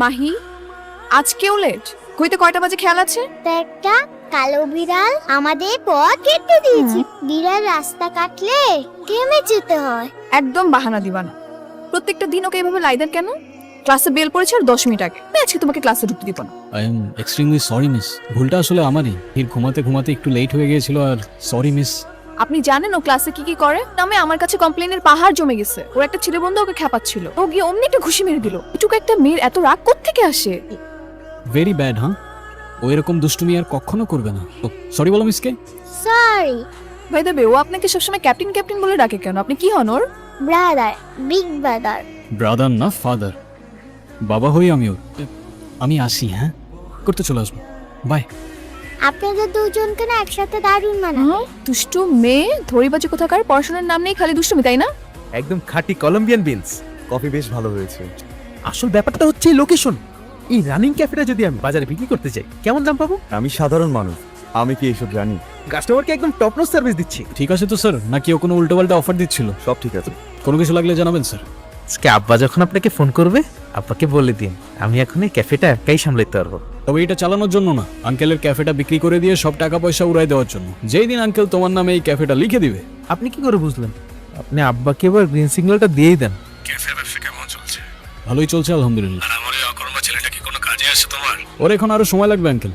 মাহি আজকেও লেট, কইতে কয়টা বাজে খেয়াল আছে? একটা কালো বিড়াল আমাদের পথ কেটে দিয়েছে। বিড়াল রাস্তা কাটলে থেমে যেতে হয়। একদম বাহানা দিবা না। প্রত্যেকটা দিন ওকে এভাবে লাই দেন কেন? ক্লাসে বেল পড়েছে আর 10 মিনিট আগে। আমি আজকে তোমাকে ক্লাসে ঢুকতে দিব না। I am extremely sorry miss, ভুলটা আসলে আমারই। ফির ঘুমাতে ঘুমাতে একটু লেট হয়ে গিয়েছিল, আর সরি মিস। আপনি জানেন ও ক্লাসে কি কি করে? নামে আমার কাছে কমপ্লেনের পাহাড় জমে গেছে। ওর একটা ছেলে বন্ধু ওকে খেপাচ্ছিল, ও গিয়ে অমনি একটা ঘুষি মেরে দিল। এটুকু একটা মেয়ের এত রাগ কোত্থেকে আসে? Very bad. হ্যাঁ, ও এরকম দুষ্টুমি আর কখনো করবে না। সরি বলো মিসকে। সরি ভাই দেবে, ও আপনাকে সবসময় ক্যাপ্টেন ক্যাপ্টেন বলে ডাকে কেন? আপনি কি হন ওর? Brother, big brother. ব্রাদার না ফাদার, বাবা হই আমি ওর। আমি আসি, হ্যাঁ, করতে চলে আসবো, বাই। আপনাদের দুজনকে না একসাথে দারুণ মানাবে। দুষ্টু মেয়ে, ধরিবাজি কোথাকার, পড়াশোনার নাম নেই, খালি দুষ্টুমি, তাই না? একদম খাঁটি কলম্বিয়ান বিনস। কফি বেশ ভালো হয়েছে। আসল ব্যাপারটা হচ্ছে লোকেশন। এই রানিং ক্যাফেটা যদি আমি বাজারে বিক্রি করতে চাই, কেমন দাম পাবো? আমি সাধারণ মানুষ, আমি কি এসব জানি? কাস্টমারকে একদম টপ নচ সার্ভিস দিচ্ছি। ঠিক আছে তো স্যার, নাকি ও কোনো উল্টোপাল্টা অফার দিচ্ছিল? সব ঠিক আছে। কোনো কিছু লাগলে জানাবেন স্যার। আজকে আব্বা যখন আপনাকে ফোন করবে, আব্বাকে বলে দিন আমি এখন এই ক্যাফেটা একাই সামলাতে পারবো। তবে এটা চালানোর জন্য না, আঙ্কেলের ক্যাফেটা বিক্রি করে দিয়ে সব টাকা পয়সা উড়াই দেওয়ার জন্য। যেই দিন আঙ্কেল তোমার নামে এই ক্যাফেটা লিখে দিবে। আপনি কি করে বুঝলেন? আপনি আব্বাকে এবার গ্রিন সিগন্যালটা দিয়েই দেন। ভালোই চলছে আলহামদুলিল্লাহ। আমার এই অকর্মা ছেলেটা কি কোনো কাজে আসে তোমার? ওর এখন আরো সময় লাগবে আঙ্কেল,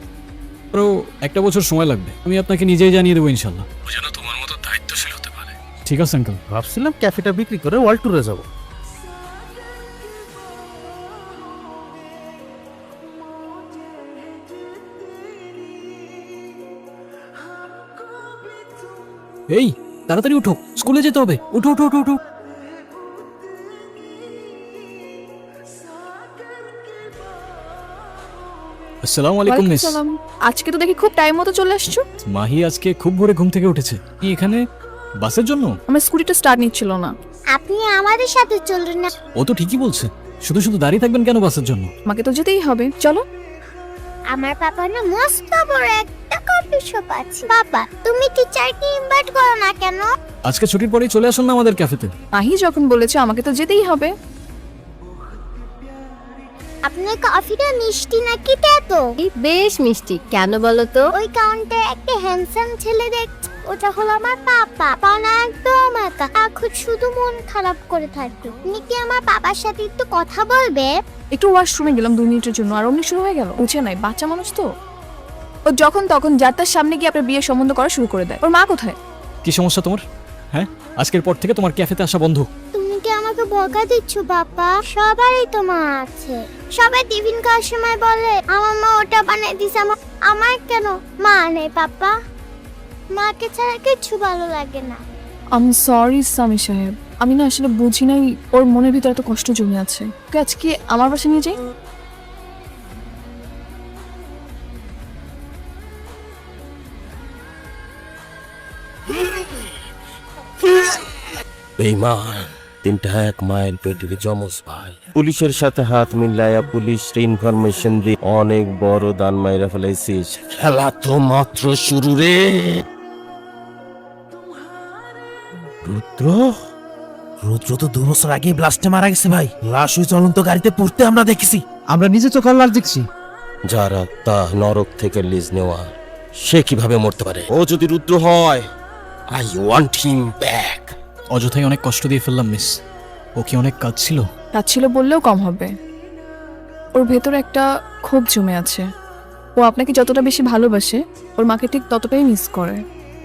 আরো 1 বছর সময় লাগবে। আমি আপনাকে নিজেই জানিয়ে দেবো ইনশাল্লাহ। ও যেন তোমার মতো দায়িত্বশীল হতে পারে। ঠিক আছে আঙ্কেল। ভাবছিলাম ক্যাফেটা বিক্রি করে ওয়ার্ল্ড ট্যুরে যাবো। এই তাড়াতাড়ি উঠো, স্কুলে যেতে হবে। উঠো উঠো উঠো উঠো। আসসালামু আলাইকুম মিস। ওয়ালাইকুম সালাম। আজকে তো দেখি খুব টাইম মতো চলে আসছো। মাহি আজকে খুব ভোরে ঘুম থেকে উঠেছে। কি এখানে বাসের জন্য? আমার স্কুটিটা স্টার্ট নিচ্ছিল না। আপনি আমাদের সাথে চলুন না। ও তো ঠিকই বলছে, শুধু শুধু দাঁড়িয়ে থাকবেন কেন বাসের জন্য? আমাকে তো যেতেই হবে, চলো। আমার পাপা না মস্ত বড় একটা কফি শপ আছে। বাবা, তুমি টিচারকে ইনভাইট করো না কেন? আজকে ছুটির পরেই চলে আসুন না আমাদের ক্যাফেতে। মাহি যখন বলেছে আমাকে তো যেতেই হবে। আপনার কফিটা মিষ্টি নাকি তেতো? বেশ মিষ্টি। কেন বলো তো? ওই কাউন্টারে একটা হ্যান্ডসাম ছেলে দেখছি, ওটা হলো আমার পাপা। পানা একদম একা, এখন শুধু মন খারাপ করে থাকতো। আপনি কি আমার বাবার সাথে একটু কথা বলবে? একটু ওয়াশরুমে গেলাম 2 মিনিটের জন্য, আর অমনি শুরু হয়ে গেল। বুঝে নাই, বাচ্চা মানুষ তো। ও যখন তখন যার তার সামনে গিয়ে আপনার বিয়ের সম্বন্ধ করা শুরু করে দেয়। ওর মা কোথায়? কি সমস্যা তোমার? হ্যাঁ, আজকের পর থেকে তোমার ক্যাফেতে আসা বন্ধ। তুমি কি আমাকে বকা দিচ্ছ বাবা? সবারই তো মা আছে। সবাই টিফিন খাওয়ার সময় বলে আমার মা ওটা বানিয়ে দিছে। আমার কেন মা নেই পাপা? মাকে ছাড়া কিছু ভালো লাগে না। আম সরি সামি সাহেব, আমি না আসলে বুঝি নাই ওর মনের ভিতরে এত কষ্ট জমে আছে। ওকে আজকে আমার বাসায় নিয়ে যাই। বেঈমান, 3 মাইল পেটিকে জমজ ভাই পুলিশের সাথে হাত মিলাইয়া পুলিশ ইনফরমেশন দিয়ে অনেক বড় দান মাইরা ফেলাইছিস। খেলা তো মাত্র শুরু রে। রুদ্র রুদ্র তো 2 বছর আগে ব্লাস্টে মারা গেছে ভাই। লাশ ওই চলন্ত গাড়িতে পড়তে আমরা দেখেছি। আমরা নিজে চোখে লাশ দেখছি। যারা তা নরক থেকে লিজ নেওয়া, সে কিভাবে মরতে পারে? ও যদি রুদ্র হয়, আই ওয়ান্ট হিম ব্যাক। অযথাই অনেক কষ্ট দিয়ে ফেললাম মিস। ও কি অনেক কাজ ছিল? কাজ ছিল বললেও কম হবে। ওর ভেতরে একটা ক্ষোভ জমে আছে। ও আপনাকে যতটা বেশি ভালোবাসে, ওর মাকে ঠিক ততটাই মিস করে।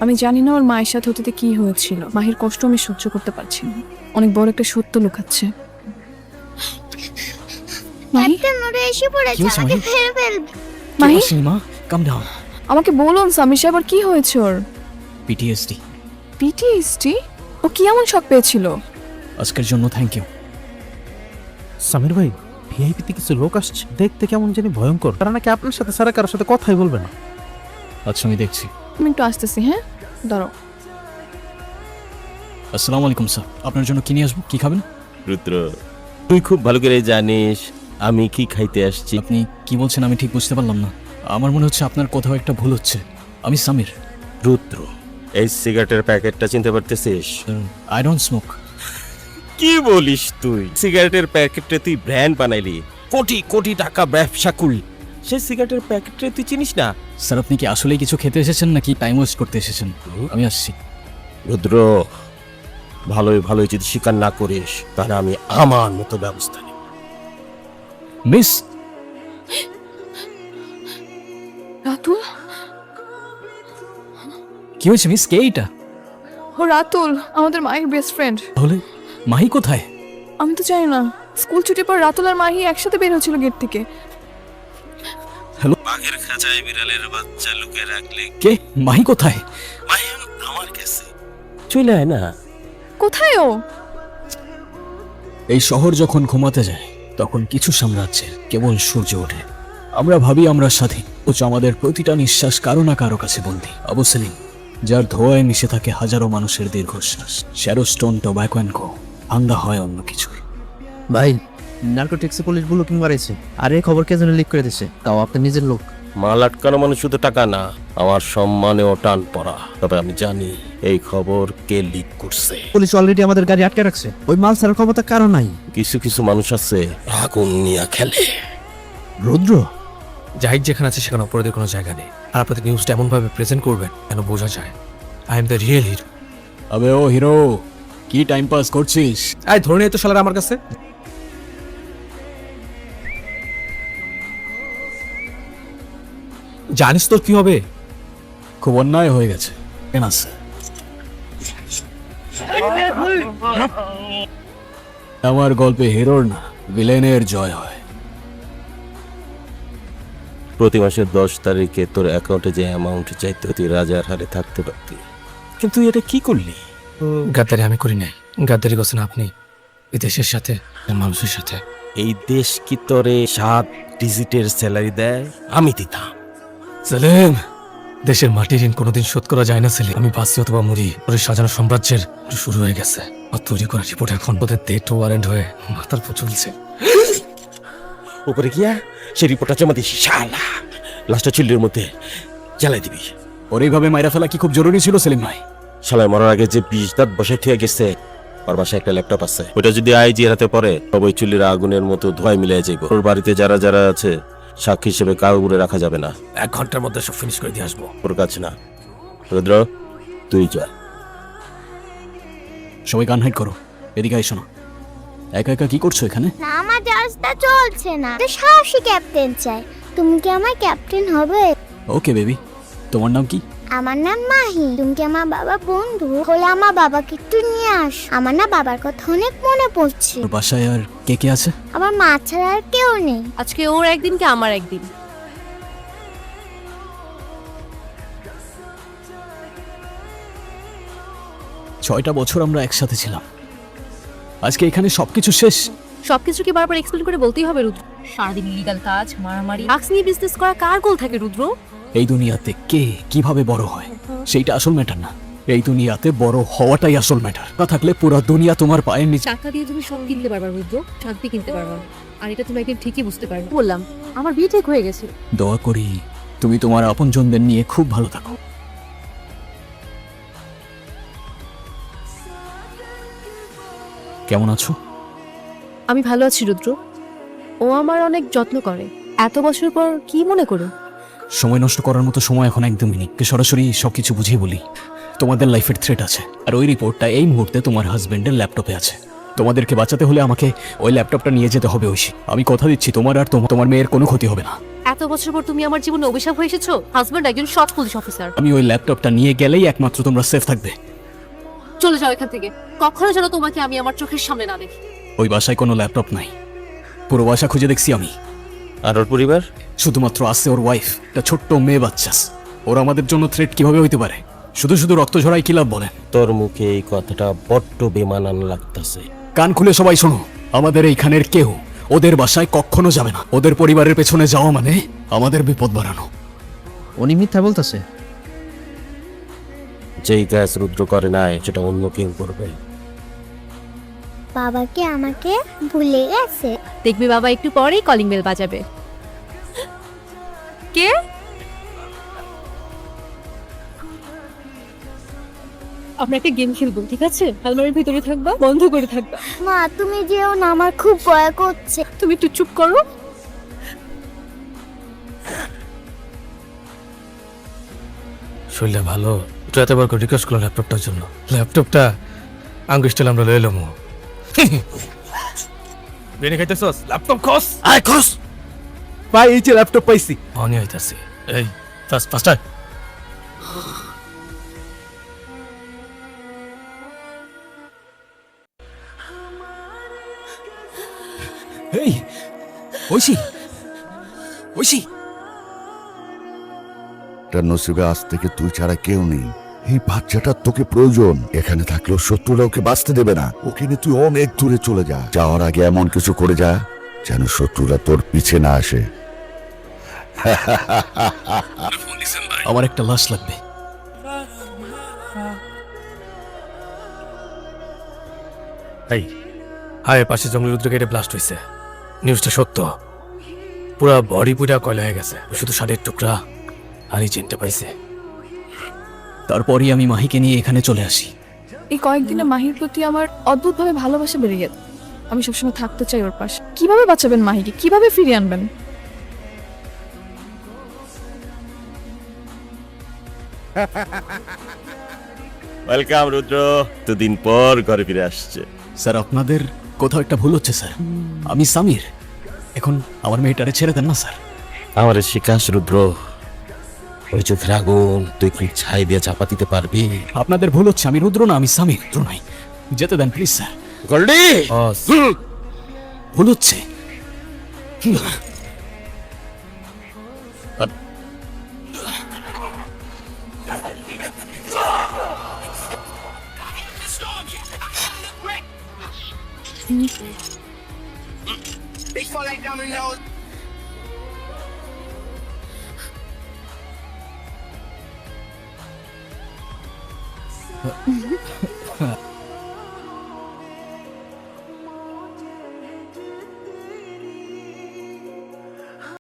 আমি জানি না ওর মায়ের সাথে অতীতে কি হয়েছিল। মাহির কষ্ট আমি সহ্য করতে পারছি না। অনেক বড় একটা সত্য লুকাচ্ছে। মাহি, একটা নড়ে এসে পড়েছে, কি হয়েছে, আমাকে মাহি? ফেলে ফেলবে। মাহি, মা কাম ডাউন। আমাকে বলুন সামি সাহেব, আর কি হয়েছে ওর? পিটিএসডি। পিটিএসডি? ও কি এমন শক পেয়েছিল? আজকের জন্য থ্যাংক ইউ। সামির ভাই, ভিআইপিতে কিছু লোক আসছে, দেখতে কেমন জানি ভয়ঙ্কর। তারা নাকি আপনার সাথে সারা কারোর সাথে কথাই বলবে না। আচ্ছা আমি দেখছি। আমি একটু আসতেছি, হ্যাঁ দাঁড়াও। আসসালামু আলাইকুম স্যার, আপনার জন্য কি নিয়ে আসবো? কি খাবেন? রুদ্র, তুই খুব ভালো করে জানিস আমি কি খাইতে আসছি। আপনি কি বলছেন আমি ঠিক বুঝতে পারলাম না। আমার মনে হচ্ছে আপনার কোথাও একটা ভুল হচ্ছে। আমি সামির। রুদ্র, এই সিগারেটের প্যাকেটটা চিনতে পারতেছিস? I don't smoke. কি বলিস তুই? সিগারেটের প্যাকেটটা তুই ব্র্যান্ড বানাইলি, কোটি কোটি টাকা ব্যবসা করি, সেই সিগারেটের প্যাকেটটা তুই চিনিস না? স্যার আপনি কি আসলেই কিছু খেতে এসেছেন নাকি টাইম ওয়েস্ট করতে এসেছেন? আমি আসছি। রুদ্র, ভালোই ভালোই যদি স্বীকার না করিস তাহলে আমি আমার মতো ব্যবস্থা নিই। মিস, রাতুল, কি হয়েছে মিস? কে এটা? ও রাতুল, আমাদের মাহির বেস্ট ফ্রেন্ড। তাহলে মাহি কোথায়? আমি তো জানি না, স্কুল ছুটির পর রাতুল আর মাহি একসাথে বের হচ্ছিল গেট থেকে। বাঘের খাঁচায় বিড়ালের বাচ্চা লুকে রাখলে কে? মাহি কোথায়? মাহি আমার কাছে চলে আয় না। কোথায় ও? এই শহর যখন ঘুমাতে যায় তখন কিছু সাম্রাজ্যের কেবল সূর্য ওঠে। আমরা ভাবি আমরা স্বাধীন, অথচ আমাদের প্রতিটা নিঃশ্বাস কারো না কারো কাছে বন্দী। আবু সেলিম, যার ধোঁয়ায় মিশে থাকে হাজারো মানুষের দীর্ঘশ্বাস। শ্যারো স্টোন, টোব্যাকো অ্যান্ড কো, আন্দা হয় অন্য কিছু। ভাই, নার্কোটিক্সে পুলিশ বুলেটিন মারাইছে, আর এই খবর কে যেন লিক করে দিছে, তাও আপনার নিজের লোক। মাল আটকানো মানে শুধু টাকা না, আমার সম্মানেও টান পড়া। তবে আমি জানি এই খবর কে লিক করছে। পুলিশ অলরেডি আমাদের গাড়ি আটকে রাখছে, ওই মাল ছাড়ার ক্ষমতা কারো নাই। কিছু কিছু মানুষ আছে আগুন নিয়ে খেলে। রুদ্র, জাহিদ যেখানে আছে সেখানে অপরাধের কোনো জায়গা নেই। আর আপনাদের নিউজটা এমনভাবে প্রেজেন্ট করবেন যেন বোঝা যায় I am the real hero. আবে ও হিরো, কি টাইম পাস করছিস? আয় ধরে নিয়ে তো শালারা আমার কাছে। জানিস তোর কি হবে? খুব অন্যায় হয়ে গেছে। কেন আছে? আমার গল্পে হিরোর না ভিলেনের জয় হয়। প্রতি মাসের 10 তারিখে তোর অ্যাকাউন্টে যে অ্যামাউন্ট চাইতে তুই রাজার হারে থাকতে পারতি, কিন্তু এটা কি করলি? গাদ্দারি আমি করি নাই, গাদ্দারি করছেন আপনি এই দেশের সাথে, মানুষের সাথে। এই দেশ কি তোরে 7 ডিজিটের স্যালারি দেয়? আমি দিতাম। সেলিম, দেশের মাটির ঋণ কোনোদিন শোধ করা যায় না সেলিম। আমি বাঁচি অথবা মরি, ওর সাজানো সাম্রাজ্যের শুরু হয়ে গেছে। আর তৈরি করা রিপোর্ট এখন ওদের ডেট ওয়ারেন্ট হয়ে মাথার উপর চলছে। উপরে গিয়া সেই রিপোর্টটা জমা দিস, শালা লাস্টটা চুল্লির মধ্যে জ্বালাই দিবি। ওর এইভাবে মাইরা ফেলা কি খুব জরুরি ছিল সেলিম ভাই? শালায় মরার আগে যে 20 দাঁত বসে ঠিক গেছে, ওর বাসায় একটা ল্যাপটপ আছে। ওটা যদি আইজি হাতে পড়ে তবে ওই চুল্লির আগুনের মতো ধোঁয়ায় মিলে যাইব। ওর বাড়িতে যারা যারা আছে সাক্ষী হিসেবে কাউরে রাখা যাবে না। 1 ঘন্টার মধ্যে সব ফিনিশ করে দিয়ে আসবো। ওর কাছে না। রুদ্র, তুই যা। সবাই গান হাইড করো, এদিকে আইসো না। একা একা কি করছো এখানে? না, আমার রাস্তা চলছে না, তো সাহসী ক্যাপ্টেন চাই। তুমি কি আমার ক্যাপ্টেন হবে? ওকে বেবি, তোমার নাম কি? আমার নাম মাহি। তুমি কি আমার বাবা বন্ধু হলে আমার বাবাকে একটু নিয়ে আস। আমার না বাবার কথা অনেক মনে পড়ছে। ওর বাসায় আর কে কে আছে? আমার মা ছাড়া আর কেউ নেই। আজকে ওর একদিন কি আমার একদিন। ছয়টা বছর আমরা একসাথে ছিলাম, আজকে এখানে সবকিছু শেষ। সবকিছু কি বারবার এক্সপ্লেন করে বলতেই হবে রুদ্র? সারাদিন ইলিগাল কাজ, মারামারি, ড্রাগস নিয়ে বিজনেস করা কার গোল থাকে রুদ্র? এই দুনিয়াতে কে কিভাবে বড় হয় সেইটা আসল ম্যাটার না, এই দুনিয়াতে বড় হওয়াটাই আসল ম্যাটার। তা থাকলে পুরো দুনিয়া তোমার পায়ের নিচে। টাকা দিয়ে তুমি সব কিনতে পারবা রুদ্র, শান্তি কিনতে পারবা না। আর এটা তুমি একদিন ঠিকই বুঝতে পারবে। বললাম আমার বিয়ে ঠিক হয়ে গেছে। দোয়া করি তুমি তোমার আপনজনদের নিয়ে খুব ভালো থাকো। কেমন আছো? আমি ভালো আছি রুদ্র। ও আমার অনেক যত্ন করে। এত বছর পর কি মনে করো? সময় নষ্ট করার মতো সময় এখন একদমই নেই। সরাসরি সবকিছু বুঝিয়ে বলি, তোমাদের লাইফের থ্রেট আছে, আর ওই রিপোর্টটা এই মুহূর্তে তোমার হাজবেন্ডের ল্যাপটপে আছে। তোমাদেরকে বাঁচাতে হলে আমাকে ওই ল্যাপটপটা নিয়ে যেতে হবে ঐশী। আমি কথা দিচ্ছি তোমার আর তোমার মেয়ের কোনো ক্ষতি হবে না। এত বছর পর তুমি আমার জীবনে অভিশাপ হয়ে এসেছো। হাজবেন্ড একজন সৎ পুলিশ অফিসার। আমি ওই ল্যাপটপটা নিয়ে গেলেই একমাত্র তোমরা সেফ থাকবে। চলে যাও এখান থেকে, কখনো যেন তোমাকে আমি আমার চোখের সামনে না দেখি। ওই বাসায় কোনো ল্যাপটপ নাই, পুরো বাসা খুঁজে দেখছি আমি। আর ওর পরিবার? শুধুমাত্র আছে ওর ওয়াইফ, একটা ছোট্ট মেয়ে বাচ্চা। ওরা আমাদের জন্য থ্রেট কিভাবে হইতে পারে? শুধু শুধু রক্ত ঝরাই কি লাভ বলেন? তোর মুখে এই কথাটা বড্ড বেমানান লাগতাছে। কান খুলে সবাই শোনো, আমাদের এইখানের কেউ ওদের বাসায় কখনো যাবে না। ওদের পরিবারের পেছনে যাওয়া মানে আমাদের বিপদ বাড়ানো। উনি মিথ্যা বলতেছে। যেই কাজ রুদ্র করে নাই সেটা অন্য কেউ করবে। বাবা কি আমাকে ভুলে গেছে? দেখবি বাবা একটু পরেই কলিং বেল বাজাবে। কে? আমরা একটা গেম খেলবো, ঠিক আছে? আলমারির ভিতরে থাকবা, বন্ধ করে থাকবা। মা তুমি যেও না, আমার খুব ভয় করছে। তুমি একটু চুপ করো। শরীরটা ভালো একটু এতবার করে রিকোয়েস্ট করলো ল্যাপটপটার জন্য ল্যাপটপটা আঙ্গুল স্টাইল আমরা লয়ে এলাম বেনে খাইতেছস ল্যাপটপ খস আয় খরচ ভাই এই যে ল্যাপটপ পাইছি অনি হইতাছে এই ফাস্ট ফাস্ট আয় এই ঐশী ঐশী তার নসিবে আজ থেকে তুই ছাড়া কেউ নেই। এই বাচ্চাটার তোকে প্রয়োজন। এখানে থাকলেও শত্রুরা ওকে বাঁচতে দেবে না। ওকে নিয়ে তুই অনেক দূরে চলে যা। যাওয়ার আগে এমন কিছু করে যা যেন শত্রুরা তোর পিছে না আসে। আমার একটা লাশ লাগবে। এই হায় পাশে জঙ্গলের রুদ্র কেটে ব্লাস্ট হয়েছে নিউজটা সত্য পুরা বডি পুরা কয়লা হয়ে গেছে শুধু শাড়ির টুকরা আরই চিনতে পাইছে তারপরই আমি মাহিকে নিয়ে এখানে চলে আসি। এই কয়েকদিনে মাহির প্রতি আমার অদ্ভুতভাবে ভালোবাসা বেড়ে গেছে। আমি সবসময় থাকতে চাই ওর পাশে। কিভাবে বাঁচাবেন মাহিকে, কিভাবে ফিরিয়ে আনবেন? ওয়েলকাম রুদ্র, দুদিন পর ঘরে ফিরে আসছে। স্যার আপনাদের কোথাও একটা ভুল হচ্ছে স্যার। আমি সামির। এখন আমার মেয়েটারে ছেড়ে দেন না স্যার। আমার শিকাশ রুদ্র, ওই চোখের আগুন তুই কি ছাই দিয়ে চাপা দিতে পারবি? আপনাদের ভুল হচ্ছে, আমি রুদ্র না, আমি সামির, রুদ্র নাই। যেতে দেন প্লিজ স্যার। গোল্ডি ভুল হচ্ছে।